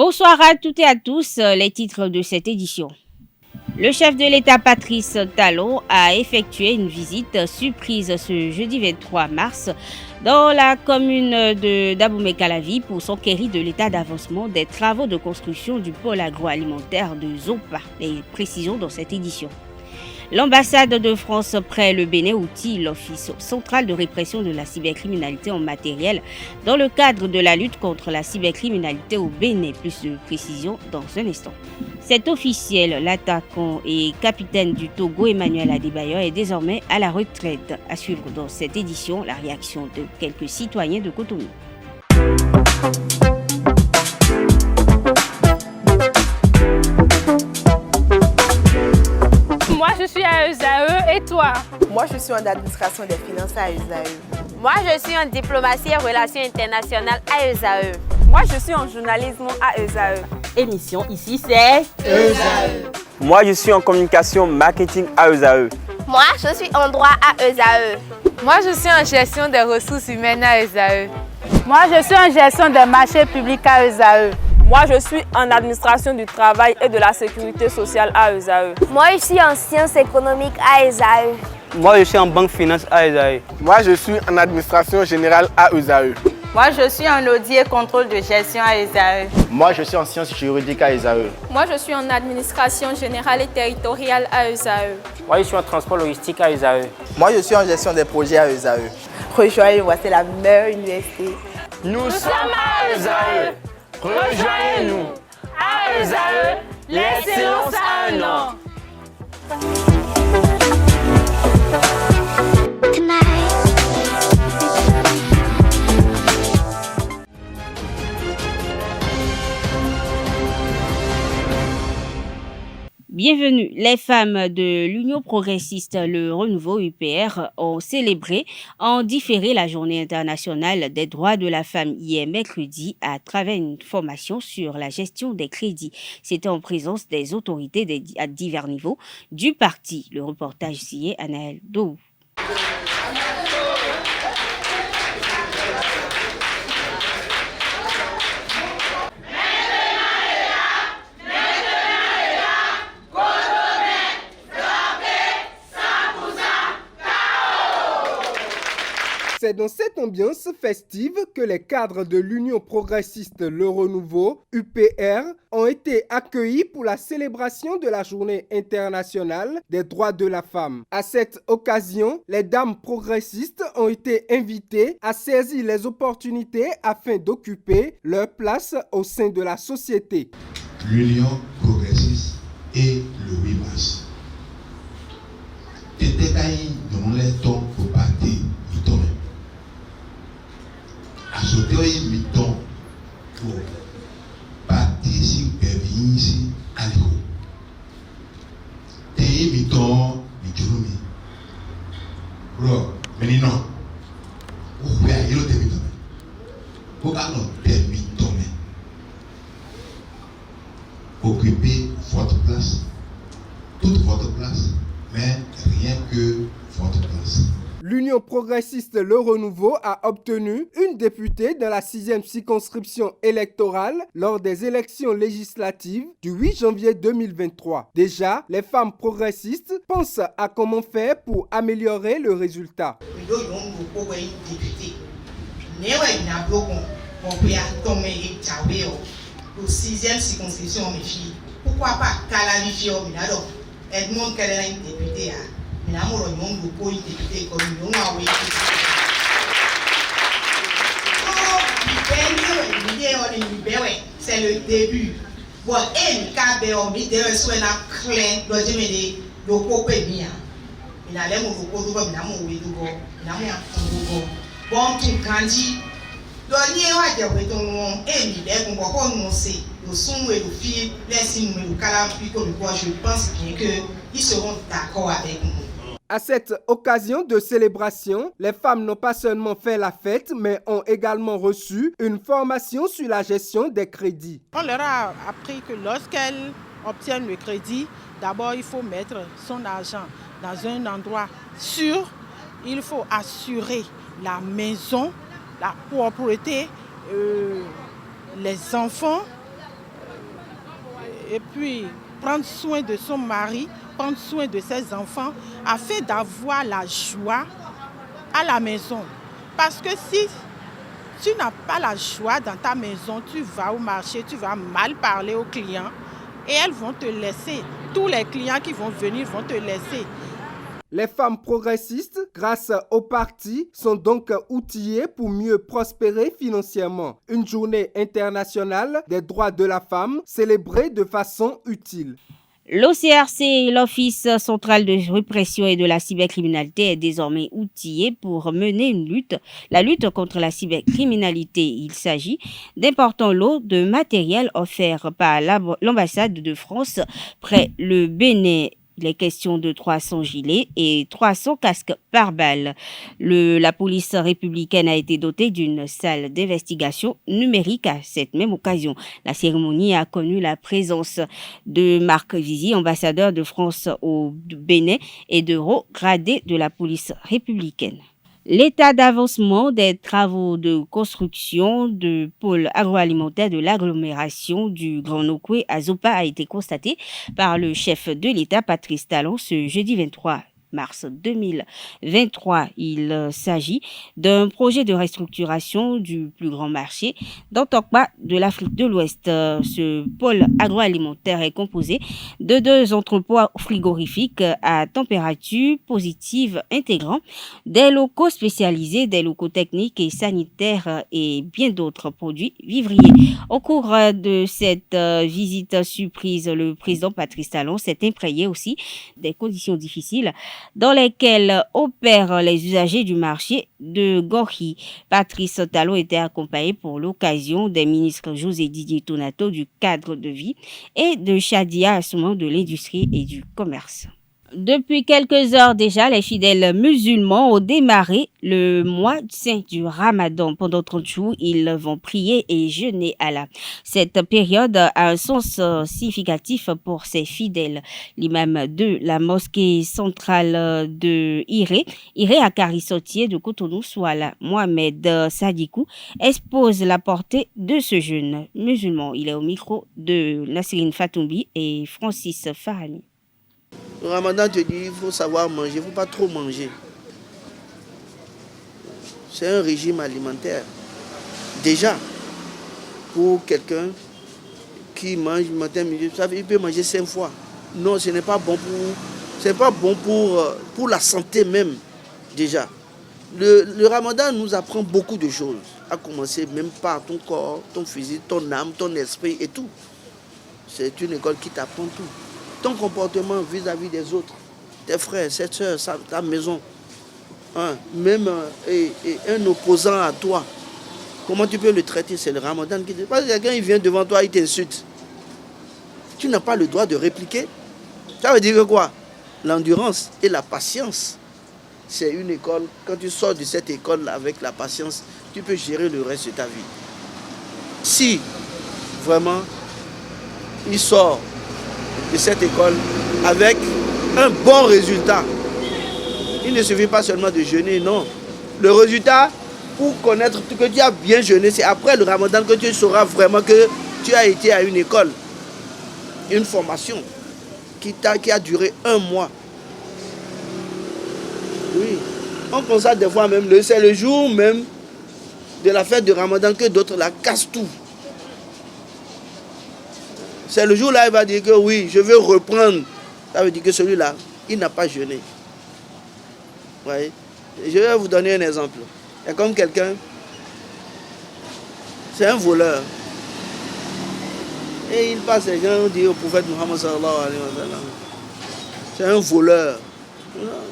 Bonsoir à toutes et à tous, les titres de cette édition. Le chef de l'État Patrice Talon a effectué une visite surprise ce jeudi 23 mars dans la commune de Dabomey-Calavi pour s'enquérir de l'état d'avancement des travaux de construction du pôle agroalimentaire de Zopa. Les précisions dans cette édition. L'ambassade de France près le Bénin outille l'Office central de répression de la cybercriminalité en matériel dans le cadre de la lutte contre la cybercriminalité au Bénin. Plus de précisions dans un instant. Cet officiel, l'attaquant et capitaine du Togo Emmanuel Adebayor est désormais à la retraite. À suivre dans cette édition la réaction de quelques citoyens de Cotonou. Moi, je suis à ESAE et toi? Moi, je suis en administration des finances à ESAE. Moi, je suis en diplomatie et relations internationales à ESAE. Moi, je suis en journalisme à ESAE. Émission ici, c'est ESAE. Moi, je suis en communication marketing à ESAE. Moi, je suis en droit à ESAE. Moi, je suis en gestion des ressources humaines à ESAE. Moi, je suis en gestion des marchés publics à ESAE. Moi, je suis en administration du travail et de la sécurité sociale à ESAE. Moi, je suis en sciences économiques à ESAE. Moi, je suis en banque finance à ESAE. Moi, je suis en administration générale à ESAE. Moi, je suis en audit et contrôle de gestion à ESAE. Moi, je suis en sciences juridiques à ESAE. Moi, je suis en administration générale et territoriale à ESAE. Moi, je suis en transport logistique à ESAE. Moi, je suis en gestion des projets à ESAE. Rejoignez-moi, c'est la meilleure université. Nous sommes à ESAE. Rejoignez-nous. À ESAE, l'excellence à un an. Bienvenue. Les femmes de l'Union progressiste Le Renouveau UPR ont célébré en différé la journée internationale des droits de la femme hier mercredi à travers une formation sur la gestion des crédits. C'était en présence des autorités à divers niveaux du parti. Le reportage signé Anaël Dou. C'est dans cette ambiance festive que les cadres de l'Union progressiste Le Renouveau, UPR, ont été accueillis pour la célébration de la Journée internationale des droits de la femme. À cette occasion, les dames progressistes ont été invitées à saisir les opportunités afin d'occuper leur place au sein de la société. L'Union progressiste et le 8 mars. Dans les temps pour partir. Asotoi miton pour participer ici à l'écho. Tei miton mitonumi. Bro, menino. Ouwe a yelo te miton. Pourquoi non te miton? Occupez votre place, toute votre place, mais rien que votre place. L'Union progressiste Le Renouveau a obtenu une députée dans la 6e circonscription électorale lors des élections législatives du 8 janvier 2023. Déjà, les femmes progressistes pensent à comment faire pour améliorer le résultat. Pourquoi pas qualifier Edmond Kelly est député. C'est le début. Bon, et KBO, mi de souhait na clé, doit dire le cope bien. Il a l'air mon coco, il a mon oui, il a mon bon, tout grandi. Donnier wa de beton, et mi de qu'on va annoncer le son et le fil, laissez-nous le calam, puis comme quoi je pense bien que ils seront d'accord avec nous. À cette occasion de célébration, les femmes n'ont pas seulement fait la fête, mais ont également reçu une formation sur la gestion des crédits. On leur a appris que lorsqu'elles obtiennent le crédit, d'abord il faut mettre son argent dans un endroit sûr. Il faut assurer la maison, la propriété, les enfants, et puis prendre soin de son mari, prendre soin de ses enfants, afin d'avoir la joie à la maison. Parce que si tu n'as pas la joie dans ta maison, tu vas au marché, tu vas mal parler aux clients et elles vont te laisser. Tous les clients qui vont venir vont te laisser. Les femmes progressistes, grâce au parti, sont donc outillées pour mieux prospérer financièrement. Une journée internationale des droits de la femme célébrée de façon utile. L'OCRC, l'Office central de répression et de la cybercriminalité, est désormais outillé pour mener la lutte contre la cybercriminalité. Il s'agit d'importants lots de matériel offerts par l'ambassade de France près le Bénin. Il est question de 300 gilets et 300 casques pare-balles. La police républicaine a été dotée d'une salle d'investigation numérique à cette même occasion. La cérémonie a connu la présence de Marc Vizy, ambassadeur de France au Bénin, et de hauts gradés de la police républicaine. L'état d'avancement des travaux de construction de pôle agroalimentaire de l'agglomération du Grand Nokoué à Zopa a été constaté par le chef de l'État, Patrice Talon, ce jeudi 23 mars 2023. Il s'agit d'un projet de restructuration du plus grand marché d'Antokpa de l'Afrique de l'Ouest. Ce pôle agroalimentaire est composé de 2 entrepôts frigorifiques à température positive intégrant des locaux spécialisés, des locaux techniques et sanitaires et bien d'autres produits vivriers. Au cours de cette visite surprise, le président Patrice Talon s'est imprégné aussi des conditions difficiles dans lesquels opèrent les usagers du marché de Gorki. Patrice Talon était accompagné pour l'occasion des ministres José Didier Tonato du cadre de vie et de Chadia Assouman de l'industrie et du commerce. Depuis quelques heures déjà, les fidèles musulmans ont démarré le mois saint du Ramadan. Pendant 30 jours, ils vont prier et jeûner Allah. Cette période a un sens significatif pour ces fidèles. L'imam de la mosquée centrale de Iré Akari Sotier de Cotonou, Souala, Mohamed Sadikou, expose la portée de ce jeûne musulman. Il est au micro de Nassirine Fatoumbi et Francis Farani. Le Ramadan te dit il faut savoir manger, il ne faut pas trop manger. C'est un régime alimentaire. Déjà, pour quelqu'un qui mange matin, midi, il peut manger 5 fois. Non, ce n'est pas bon pour la santé même, déjà. Le Ramadan nous apprend beaucoup de choses, à commencer même par ton corps, ton physique, ton âme, ton esprit et tout. C'est une école qui t'apprend tout. Ton comportement vis-à-vis des autres, tes frères, tes soeurs, ta maison, même un opposant à toi, comment tu peux le traiter? C'est le Ramadan qui te... Parce que quelqu'un il vient devant toi, il t'insulte. Tu n'as pas le droit de répliquer. Ça veut dire que quoi? L'endurance et la patience, c'est une école. Quand tu sors de cette école avec la patience, tu peux gérer le reste de ta vie. Si vraiment il sort de cette école avec un bon résultat. Il ne suffit pas seulement de jeûner, non. Le résultat, pour connaître que tu as bien jeûné, c'est après le Ramadan que tu sauras vraiment que tu as été à une école, une formation qui a duré 1 mois. Oui, on constate des fois même, c'est le jour même de la fête de Ramadan que d'autres la cassent tout. C'est le jour-là, il va dire que oui, je veux reprendre. Ça veut dire que celui-là, il n'a pas jeûné. Ouais. Je vais vous donner un exemple. Il y a comme quelqu'un, c'est un voleur. Et il passe, les gens disent au prophète Muhammad sallallahu alayhi wa sallam, c'est un voleur.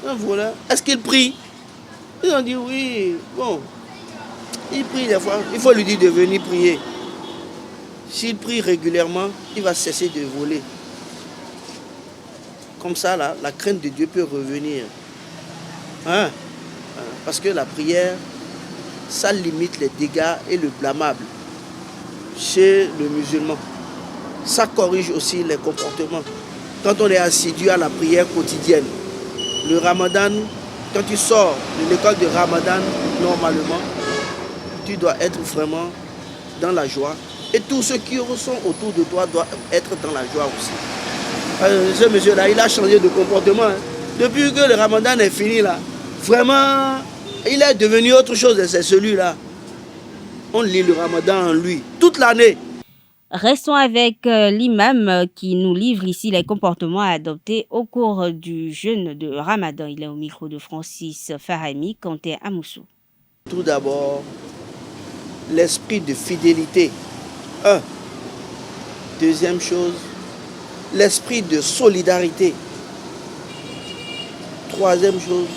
Un voleur. Est-ce qu'il prie? Ils ont dit oui. Bon, il prie des fois. Il faut lui dire de venir prier. S'il prie régulièrement, il va cesser de voler. Comme ça, là, la crainte de Dieu peut revenir. Parce que la prière, ça limite les dégâts et le blâmable chez le musulman. Ça corrige aussi les comportements. Quand on est assidu à la prière quotidienne, le Ramadan, quand tu sors de l'école de Ramadan, normalement, tu dois être vraiment dans la joie, Et tous ceux qui sont autour de toi doivent être dans la joie aussi. Ce monsieur-là, il a changé de comportement. Hein. Depuis que le ramadan est fini, là, vraiment, il est devenu autre chose. C'est celui-là. On lit le ramadan en lui toute l'année. Restons avec l'imam qui nous livre ici les comportements à adopter au cours du jeûne de Ramadan. Il est au micro de Francis Fahami, Kanté Amoussou. Tout d'abord, l'esprit de fidélité. Deuxième chose, l'esprit de solidarité. Troisième chose,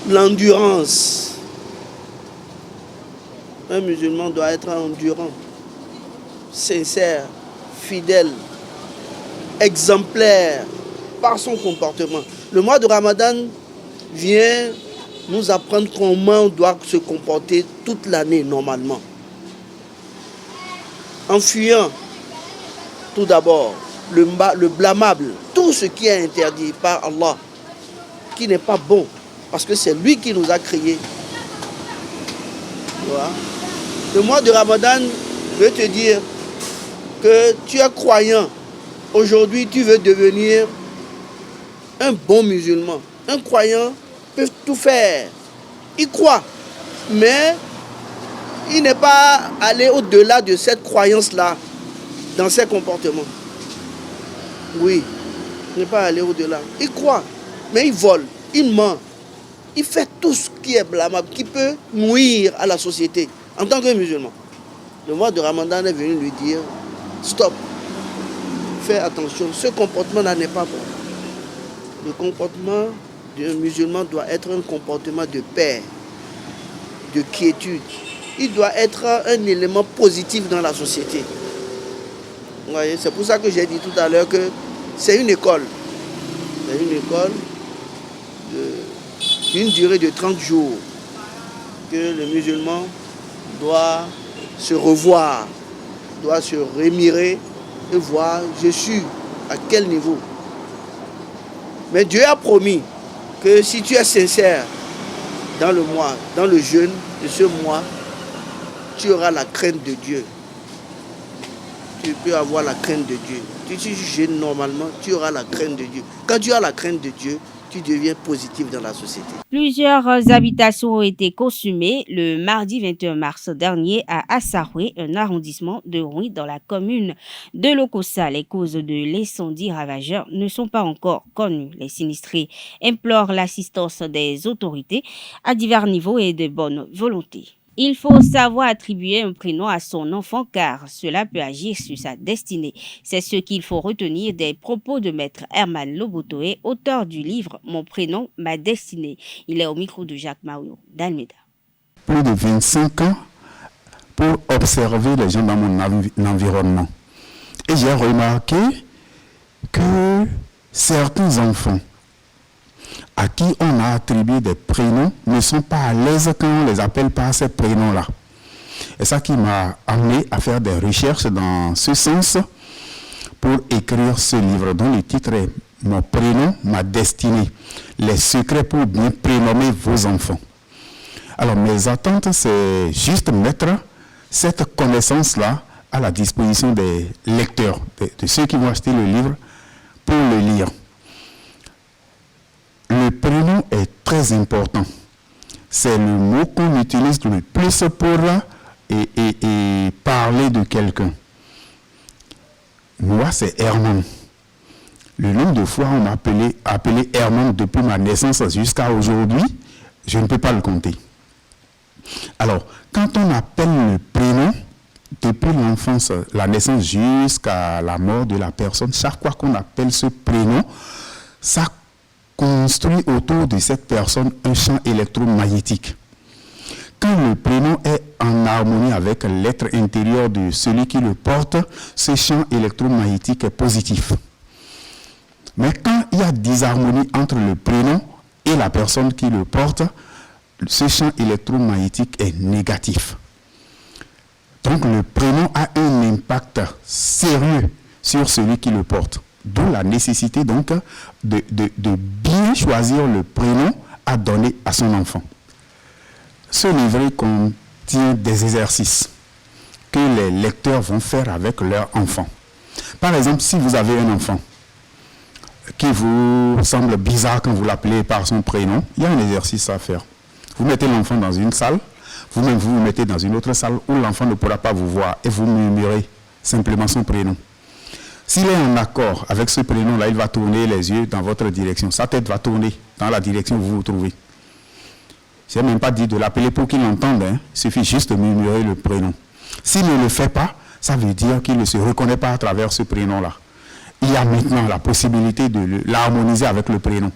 l'endurance. Un musulman doit être endurant, sincère, fidèle, exemplaire par son comportement. Le mois de Ramadan vient nous apprendre comment on doit se comporter toute l'année normalement. En fuyant tout d'abord le blâmable, tout ce qui est interdit par Allah, qui n'est pas bon, parce que c'est lui qui nous a créés. Voilà. Le mois de Ramadan veut te dire que tu es croyant. Aujourd'hui, tu veux devenir un bon musulman. Un croyant peut tout faire. Il croit, mais il n'est pas allé au-delà de cette croyance-là dans ses comportements. Oui, il n'est pas allé au-delà. Il croit, mais il vole, il ment. Il fait tout ce qui est blâmable, qui peut nuire à la société en tant que musulman. Le mois de Ramadan est venu lui dire, stop, fais attention, ce comportement-là n'est pas bon. Le comportement d'un musulman doit être un comportement de paix, de quiétude. Il doit être un élément positif dans la société. Vous voyez, c'est pour ça que j'ai dit tout à l'heure que c'est une école. C'est une école d'une durée de 30 jours que le musulman doit se revoir, doit se rémirer et voir je suis à quel niveau. Mais Dieu a promis que si tu es sincère dans le mois, dans le jeûne de ce mois, tu auras la crainte de Dieu. Tu peux avoir la crainte de Dieu. Si tu jeûnes normalement, tu auras la crainte de Dieu. Quand tu as la crainte de Dieu, tu deviens positif dans la société. Plusieurs habitations ont été consumées le mardi 21 mars dernier à Assaroué, un arrondissement de Rouy dans la commune de Lokossa. Les causes de l'incendie ravageur ne sont pas encore connues. Les sinistrés implorent l'assistance des autorités à divers niveaux et de bonne volonté. Il faut savoir attribuer un prénom à son enfant car cela peut agir sur sa destinée. C'est ce qu'il faut retenir des propos de maître Herman Lobotoé, auteur du livre « Mon prénom, ma destinée ». Il est au micro de Jacques Mario d'Almeida. Plus de 25 ans pour observer les gens dans mon environnement. Et j'ai remarqué que certains enfants à qui on a attribué des prénoms ne sont pas à l'aise quand on les appelle par ces prénoms-là. Et ça qui m'a amené à faire des recherches dans ce sens pour écrire ce livre dont le titre est « Mon prénom, ma destinée. Les secrets pour bien prénommer vos enfants ». Alors mes attentes, c'est juste mettre cette connaissance-là à la disposition des lecteurs, de ceux qui vont acheter le livre pour le lire. Le prénom est très important. C'est le mot qu'on utilise le plus pour parler de quelqu'un. Moi, c'est Herman. Le nombre de fois on m'a appelé Herman depuis ma naissance jusqu'à aujourd'hui, je ne peux pas le compter. Alors, quand on appelle le prénom, depuis l'enfance, la naissance jusqu'à la mort de la personne, chaque fois qu'on appelle ce prénom, ça construit autour de cette personne un champ électromagnétique. Quand le prénom est en harmonie avec l'être intérieur de celui qui le porte, ce champ électromagnétique est positif. Mais quand il y a disharmonie entre le prénom et la personne qui le porte, ce champ électromagnétique est négatif. Donc le prénom a un impact sérieux sur celui qui le porte. D'où la nécessité donc de bien choisir le prénom à donner à son enfant. Ce livret contient des exercices que les lecteurs vont faire avec leur enfant. Par exemple, si vous avez un enfant qui vous semble bizarre quand vous l'appelez par son prénom, il y a un exercice à faire. Vous mettez l'enfant dans une salle, vous-même vous mettez dans une autre salle où l'enfant ne pourra pas vous voir et vous murmurez simplement son prénom. S'il est en accord avec ce prénom-là, il va tourner les yeux dans votre direction. Sa tête va tourner dans la direction où vous vous trouvez. Je n'ai même pas dit de l'appeler pour qu'il entende. Il suffit juste de murmurer le prénom. S'il ne le fait pas, ça veut dire qu'il ne se reconnaît pas à travers ce prénom-là. Il y a maintenant la possibilité de l'harmoniser avec le prénom.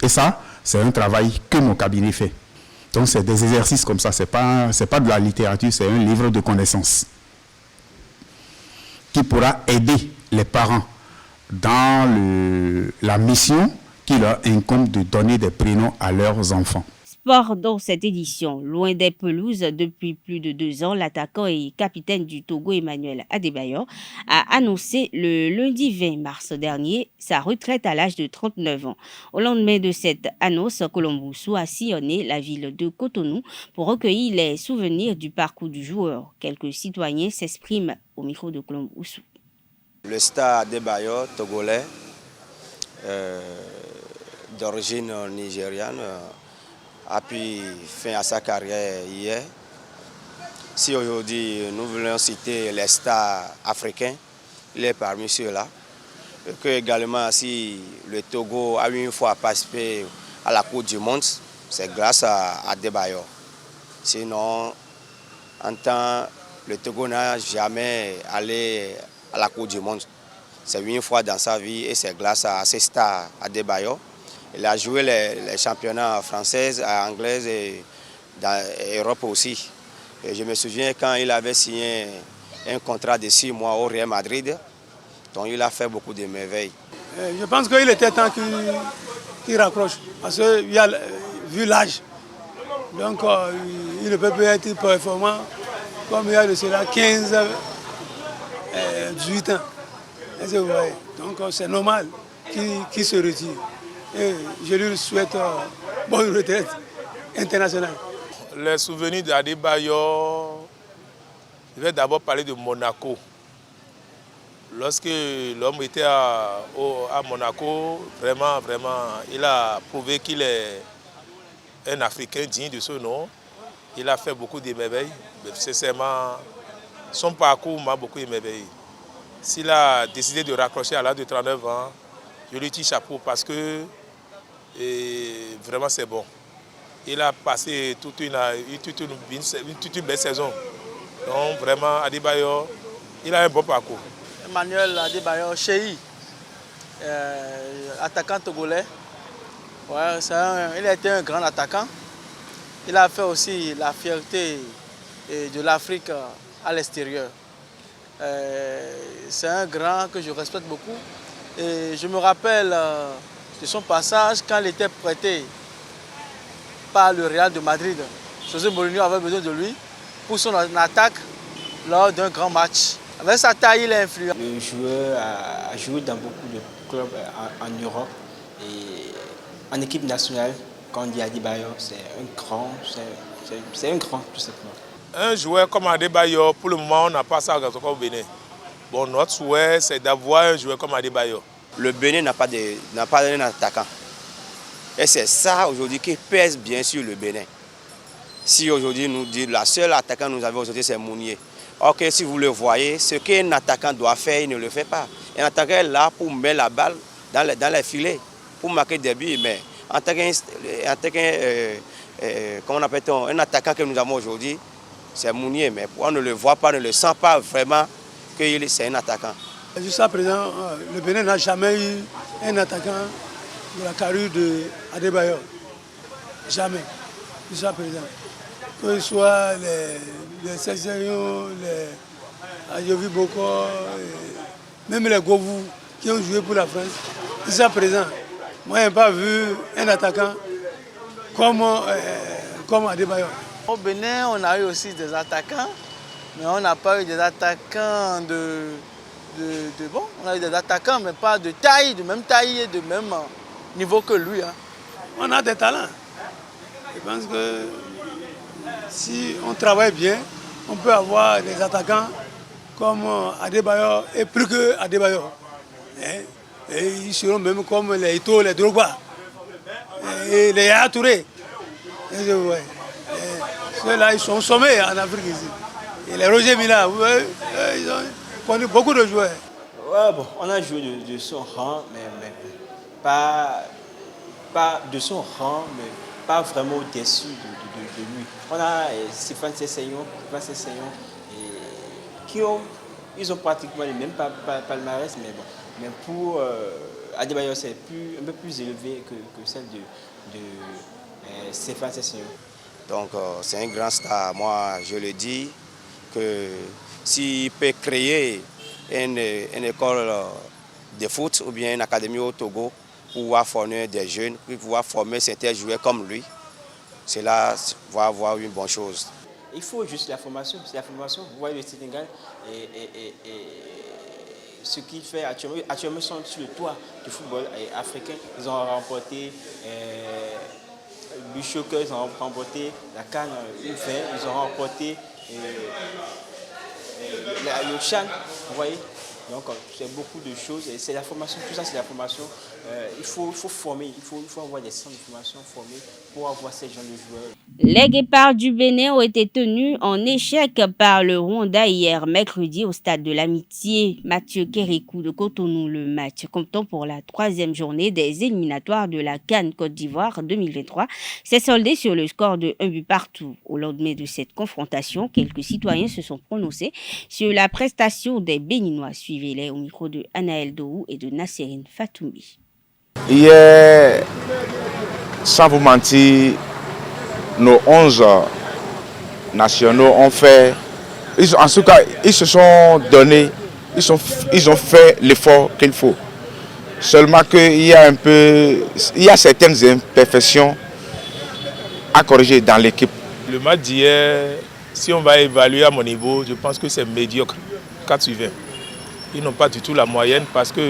Et ça, c'est un travail que mon cabinet fait. Donc c'est des exercices comme ça, c'est pas de la littérature, c'est un livre de connaissances qui pourra aider les parents dans la mission qui leur incombe de donner des prénoms à leurs enfants. Sport dans cette édition. Loin des pelouses depuis plus de 2 ans, l'attaquant et capitaine du Togo Emmanuel Adebayor a annoncé le lundi 20 mars dernier sa retraite à l'âge de 39 ans. Au lendemain de cette annonce, Colombe Oussou a sillonné la ville de Cotonou pour recueillir les souvenirs du parcours du joueur. Quelques citoyens s'expriment au micro de Colombe Oussou. Le star Adebayor, togolais, d'origine nigériane, a pris fin à sa carrière hier. Si aujourd'hui nous voulons citer les stars africains, il est parmi ceux-là. Et que également si le Togo a eu une fois participé à la Coupe du Monde, c'est grâce à Adebayor. Sinon, en temps, le Togo n'a jamais allé à la Coupe du Monde. C'est une fois dans sa vie et c'est grâce à ces stars Adebayor. Il a joué les championnats français, anglais et dans l'Europe aussi. Et je me souviens quand il avait signé un contrat de 6 mois au Real Madrid, donc il a fait beaucoup de merveilles. Je pense qu'il était temps qu'il raccroche, parce que vu l'âge, donc il ne peut plus être performant comme il y a de cela 15, 18 ans. Donc c'est normal qu'il se retire. Et je lui souhaite bonne retraite internationale. Les souvenirs d'Adebayor, je vais d'abord parler de Monaco. Lorsque l'homme était à Monaco, vraiment, il a prouvé qu'il est un Africain digne de ce nom. Il a fait beaucoup de merveilles. Sincèrement, son parcours m'a beaucoup émerveillé. S'il a décidé de raccrocher à l'âge de 39 ans, je lui tire chapeau parce que vraiment c'est bon. Il a passé toute une belle saison. Donc vraiment, Adebayor, il a un bon parcours. Emmanuel Adebayor, Chéhi, attaquant togolais. Ouais, il a été un grand attaquant. Il a fait aussi la fierté de l'Afrique à l'extérieur. C'est un grand que je respecte beaucoup. Et je me rappelle de son passage quand il était prêté par le Real de Madrid. José Mourinho avait besoin de lui pour son attaque lors d'un grand match. Avec sa taille, il est influent. Le joueur a joué dans beaucoup de clubs en Europe et en équipe nationale. Quand on dit Adebayor, c'est un grand tout simplement. Un joueur comme Adebayor, pour le moment, on n'a pas ça au Bénin. Bon, notre souhait, c'est d'avoir un joueur comme Adebayor. Le Bénin n'a pas d'un attaquant. Et c'est ça aujourd'hui qui pèse bien sur le Bénin. Si aujourd'hui nous dit la seule attaquant que nous avons aujourd'hui, c'est Mounier. Ok, si vous le voyez, ce qu'un attaquant doit faire, il ne le fait pas. Un attaquant est là pour mettre la balle dans les filets, pour marquer des buts. Mais en tant qu'un attaquant que nous avons aujourd'hui, c'est Mounier. Mais on ne le voit pas, on ne le sent pas vraiment que c'est un attaquant. Jusqu'à présent, le Bénin n'a jamais eu un attaquant de la carrure d'Adebayor. Jamais. Jusqu'à présent. Que ce soit les Cesarions, les Ayovi Boko, même les Govou qui ont joué pour la France. Jusqu'à présent, moi je n'ai pas vu un attaquant comme Adebayor. Au Bénin, on a eu aussi des attaquants, mais on n'a pas eu des attaquants on a eu des attaquants, mais pas de taille, de même taille et de même niveau que lui. Hein. On a des talents. Je pense que si on travaille bien, on peut avoir des attaquants comme Adebayor et plus que Adebayor. Et ils seront même comme les Eto'o, les Drogba, et les Yaya Touré. Ceux-là, ils sont sommés en Afrique ici. Et les Roger Mila, ils ont connu beaucoup de joueurs. Ouais, bon, on a joué de son rang, mais pas de son rang, mais pas vraiment au-dessus de lui. On a Stéphane Sessegnon, ils ont pratiquement les mêmes palmarès, mais bon. Mais pour Adebayor, c'est un peu plus élevé que celle de Stéphane Sessegnon. Donc c'est un grand star. Moi, je le dis que s'il peut créer une école de foot ou bien une académie au Togo pour pouvoir former des jeunes, pour pouvoir former certains joueurs comme lui, cela va avoir une bonne chose. Il faut juste la formation. C'est la formation. Vous voyez le Sénégal et ce qu'il fait actuellement sont sur le toit du football africain. Ils ont remporté Buchoka, ils ont remporté la CAN U20, ils ont remporté le Chan, vous voyez. Donc c'est beaucoup de choses et c'est la formation, tout ça c'est la formation. Il faut former, il faut avoir des centres de formation formés pour avoir ces gens de joueurs. Les Guépards du Bénin ont été tenus en échec par le Rwanda hier mercredi au stade de l'Amitié. Mathieu Kérékou de Cotonou, le match comptant pour la 3e journée des éliminatoires de la CAN Côte d'Ivoire 2023 s'est soldé sur le score de 1 but partout. Au lendemain de cette confrontation, quelques citoyens se sont prononcés sur la prestation des Béninois. Suivez-les au micro de Anaël Dohou et de Nasserine Fatoumi. Hier, sans vous mentir, nos 11 nationaux ont fait, en tout cas, ils se sont donnés, ils ont fait l'effort qu'il faut. Seulement qu'il y a certaines imperfections à corriger dans l'équipe. Le match d'hier, si on va évaluer à mon niveau, je pense que c'est médiocre, 4/20. Ils n'ont pas du tout la moyenne parce que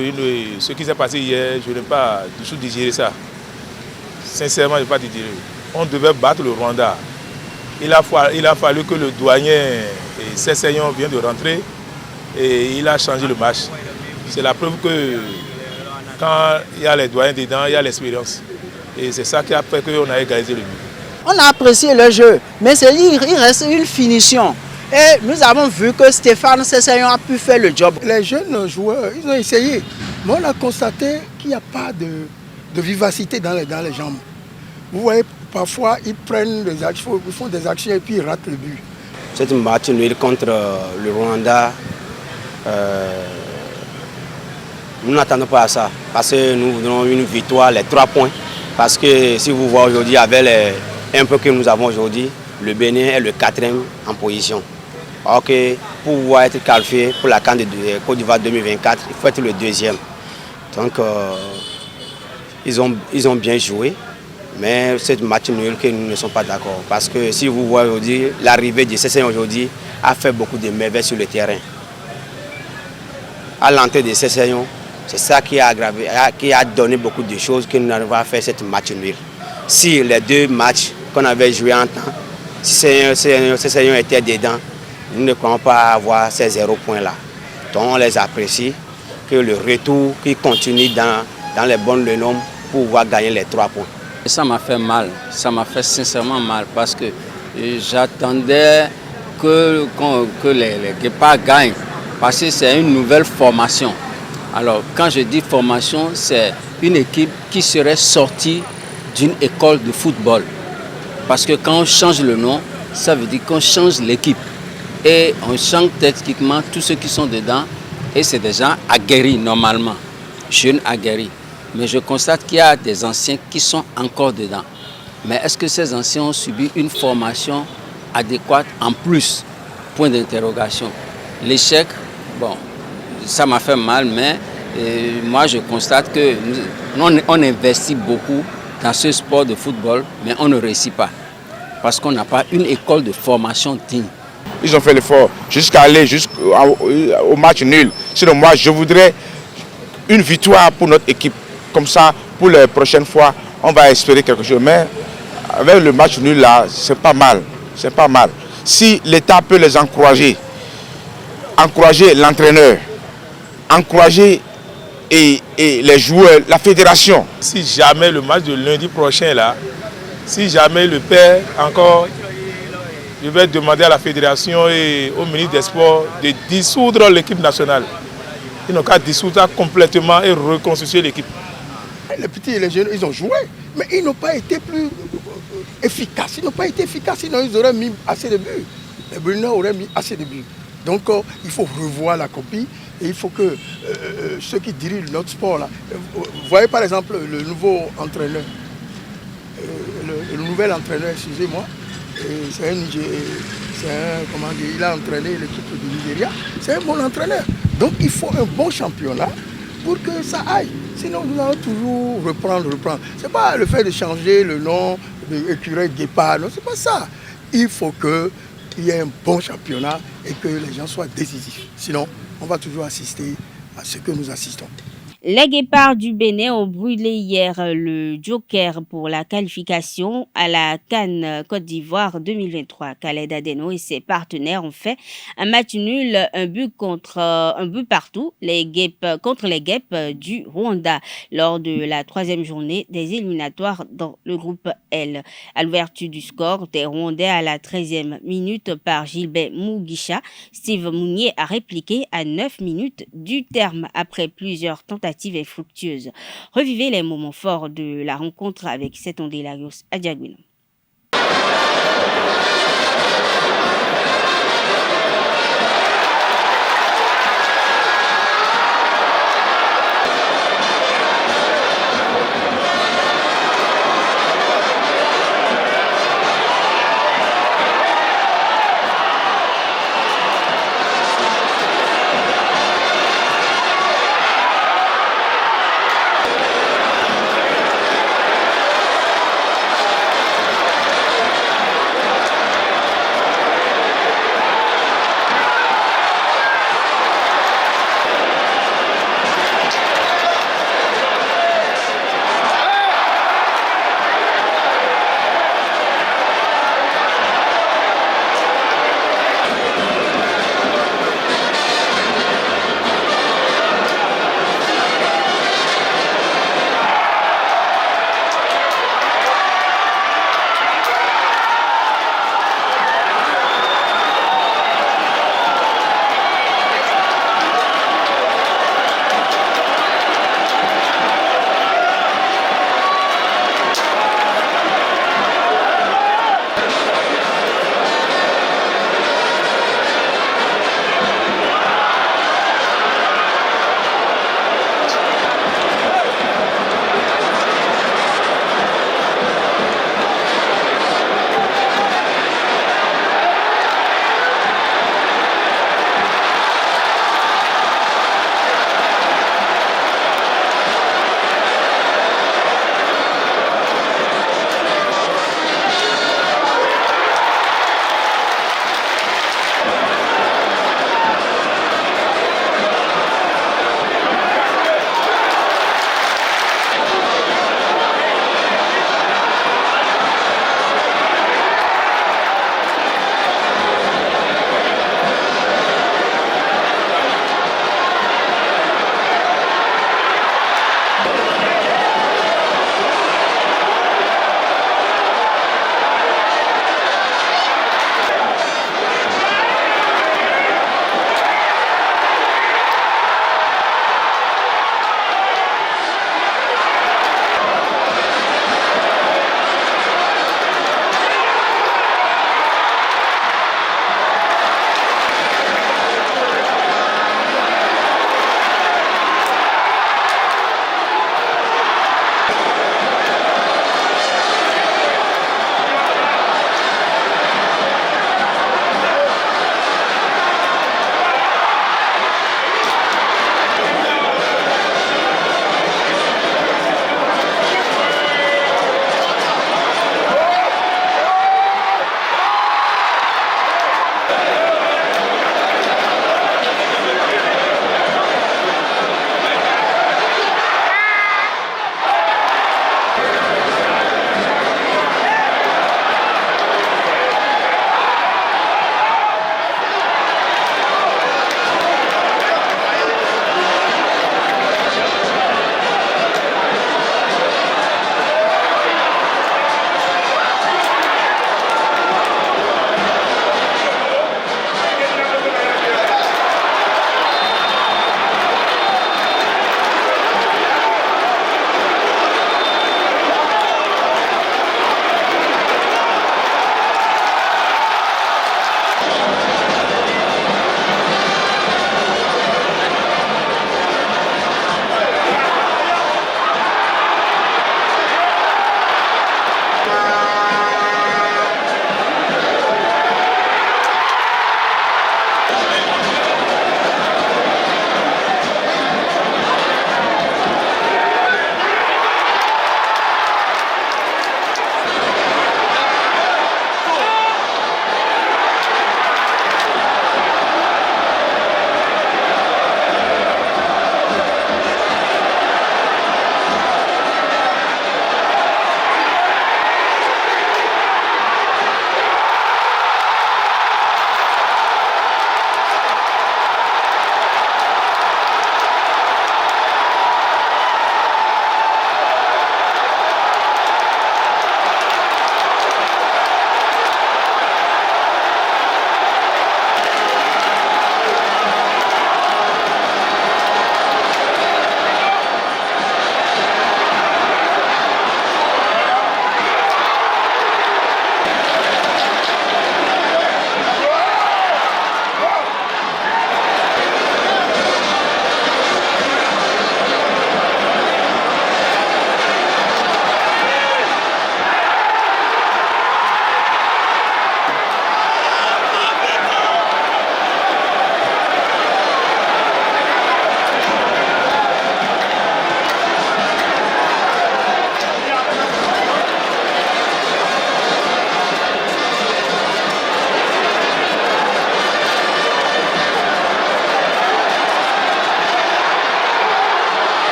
ce qui s'est passé hier, je n'ai pas du tout digéré ça. Sincèrement, je n'ai pas digéré. On devait battre le Rwanda. Il a fallu que le douanier Sessegnon vienne de rentrer et il a changé le match. C'est la preuve que quand il y a les douaniers dedans, il y a l'expérience. Et c'est ça qui a fait qu'on a égalisé le but. On a apprécié le jeu, mais il reste une finition. Et nous avons vu que Stéphane Sessegnon a pu faire le job. Les jeunes joueurs, ils ont essayé, mais on a constaté qu'il n'y a pas de vivacité dans les jambes. Vous voyez, parfois, ils prennent des actions, ils font des actions et puis ils ratent le but. Cette match nul contre le Rwanda, nous n'attendons pas à ça. Parce que nous voulons une victoire, les 3 points. Parce que si vous voyez aujourd'hui, avec un peu que nous avons aujourd'hui, le Bénin est le 4e en position. Alors que pour pouvoir être qualifié pour la CAN de Côte d'Ivoire 2024, il faut être le 2e. Donc, ils ont bien joué. Mais c'est un match nul que nous ne sommes pas d'accord. Parce que si vous voyez aujourd'hui, l'arrivée de Sessegnon aujourd'hui a fait beaucoup de merveilles sur le terrain. À l'entrée de Sessegnon, c'est ça qui a aggravé, qui a donné beaucoup de choses que nous n'arrivons pas à faire cette match nul. Si les 2 matchs qu'on avait joués en temps, si Sessegnon était dedans, nous ne croyons pas avoir ces 0 points-là. Donc on les apprécie, que le retour qui continue dans les bonnes normes pour pouvoir gagner les 3 points. Ça m'a fait mal, ça m'a fait sincèrement mal parce que j'attendais que les Guépards gagnent parce que c'est une nouvelle formation. Alors quand je dis formation, c'est une équipe qui serait sortie d'une école de football. Parce que quand on change le nom, ça veut dire qu'on change l'équipe. Et on change techniquement tous ceux qui sont dedans et c'est des gens aguerris normalement, jeunes aguerris. Mais je constate qu'il y a des anciens qui sont encore dedans. Mais est-ce que ces anciens ont subi une formation adéquate en plus? Point d'interrogation. L'échec, bon, ça m'a fait mal, mais moi je constate que on investit beaucoup dans ce sport de football, mais on ne réussit pas. Parce qu'on n'a pas une école de formation digne. Ils ont fait l'effort jusqu'à aller jusqu'au match nul. Sinon moi je voudrais une victoire pour notre équipe. Comme ça, pour les prochaines fois, on va espérer quelque chose. Mais avec le match nul là, c'est pas mal. C'est pas mal. Si l'État peut les encourager encourager l'entraîneur, encourager et les joueurs, la fédération. Si jamais le match de lundi prochain là, si jamais le perd encore, je vais demander à la fédération et au ministre des Sports de dissoudre l'équipe nationale. Ils n'ont qu'à dissoudre complètement et reconstituer l'équipe. Les petits et les jeunes, ils ont joué, mais ils n'ont pas été plus efficaces. Ils n'ont pas été efficaces, sinon ils auraient mis assez de buts. Les Brunei auraient mis assez de buts. Donc il faut revoir la copie et il faut que ceux qui dirigent notre sport là, vous voyez par exemple le nouveau entraîneur, le nouvel entraîneur, excusez-moi, comment dire, il a entraîné l'équipe du Nigeria, c'est un bon entraîneur. Donc il faut un bon championnat pour que ça aille. Sinon nous allons toujours reprendre. Ce n'est pas le fait de changer le nom de Écureuil Guépard, non, c'est pas ça. Il faut qu'il y ait un bon championnat et que les gens soient décisifs. Sinon, on va toujours assister à ce que nous assistons. Les Guépards du Bénin ont brûlé hier le joker pour la qualification à la CAN Côte d'Ivoire 2023. Khaled Adeno et ses partenaires ont fait un match nul, un but partout, contre les Guêpes du Rwanda lors de la 3e journée des éliminatoires dans le groupe L. À l'ouverture du score des Rwandais à la 13e minute par Gilbert Mugisha, Steve Mounier a répliqué à 9 minutes du terme après plusieurs tentatives et fructueuse. Revivez les moments forts de la rencontre avec Setonde Larios à Diaguino.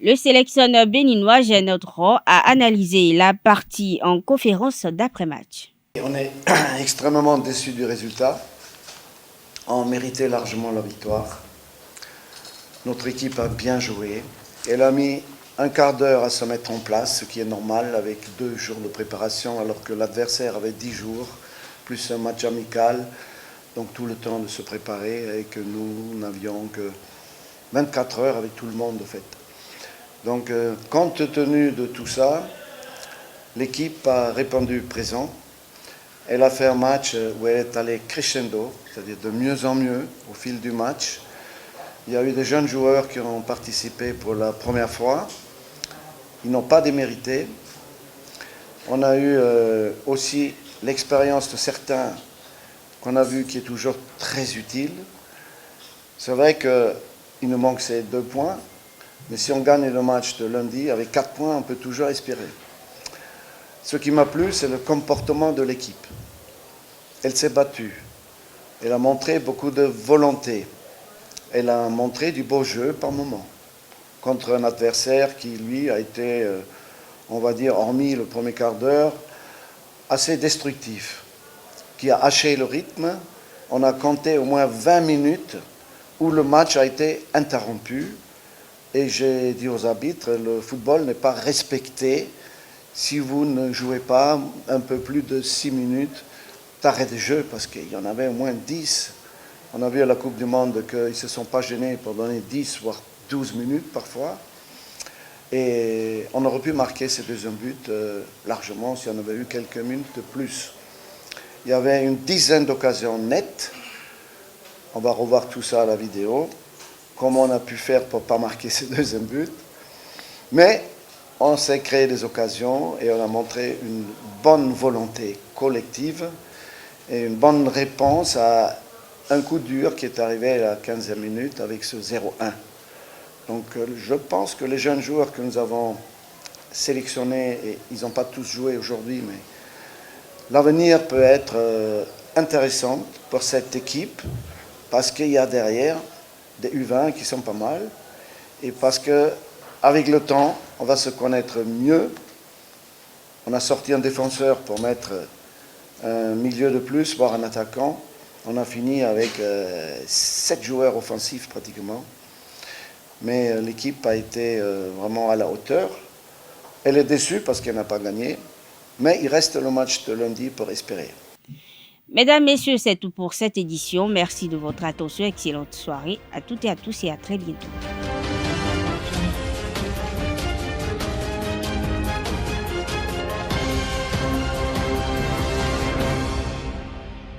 Le sélectionneur béninois Gernot Rohr a analysé la partie en conférence d'après-match. On est extrêmement déçus du résultat. On méritait largement la victoire. Notre équipe a bien joué. Elle a mis un quart d'heure à se mettre en place, ce qui est normal avec 2 jours de préparation, alors que l'adversaire avait 10 jours, plus un match amical, donc tout le temps de se préparer, et que nous n'avions que 24 heures avec tout le monde, en fait. Donc, compte tenu de tout ça, l'équipe a répondu présent. Elle a fait un match où elle est allée crescendo, c'est-à-dire de mieux en mieux au fil du match. Il y a eu des jeunes joueurs qui ont participé pour la première fois. Ils n'ont pas démérité. On a eu aussi l'expérience de certains qu'on a vu qui est toujours très utile. C'est vrai qu'il nous manque ces 2 points, mais si on gagne le match de lundi, avec 4 points, on peut toujours espérer. Ce qui m'a plu, c'est le comportement de l'équipe. Elle s'est battue. Elle a montré beaucoup de volonté. Elle a montré du beau jeu par moment, contre un adversaire qui, lui, a été, on va dire, hormis le premier quart d'heure, assez destructif, qui a haché le rythme. On a compté au moins 20 minutes où le match a été interrompu. Et j'ai dit aux arbitres, le football n'est pas respecté si vous ne jouez pas un peu plus de 6 minutes d'arrêt de jeu, parce qu'il y en avait au moins 10. On a vu à la Coupe du Monde qu'ils ne se sont pas gênés pour donner 10, voire 12 minutes parfois. Et on aurait pu marquer ces 2e but largement si on avait eu quelques minutes de plus. Il y avait une dizaine d'occasions nettes. On va revoir tout ça à la vidéo. Comment on a pu faire pour ne pas marquer ce 2e but. Mais on s'est créé des occasions et on a montré une bonne volonté collective et une bonne réponse à un coup dur qui est arrivé à la 15e minute avec ce 0-1. Donc je pense que les jeunes joueurs que nous avons sélectionnés, et ils n'ont pas tous joué aujourd'hui, mais l'avenir peut être intéressant pour cette équipe parce qu'il y a derrière des U20 qui sont pas mal et parce qu'avec le temps, on va se connaître mieux. On a sorti un défenseur pour mettre un milieu de plus, voire un attaquant. On a fini avec 7 joueurs offensifs pratiquement. Mais l'équipe a été vraiment à la hauteur. Elle est déçue parce qu'elle n'a pas gagné. Mais il reste le match de lundi pour espérer. Mesdames, Messieurs, c'est tout pour cette édition. Merci de votre attention. Excellente soirée à toutes et à tous et à très bientôt.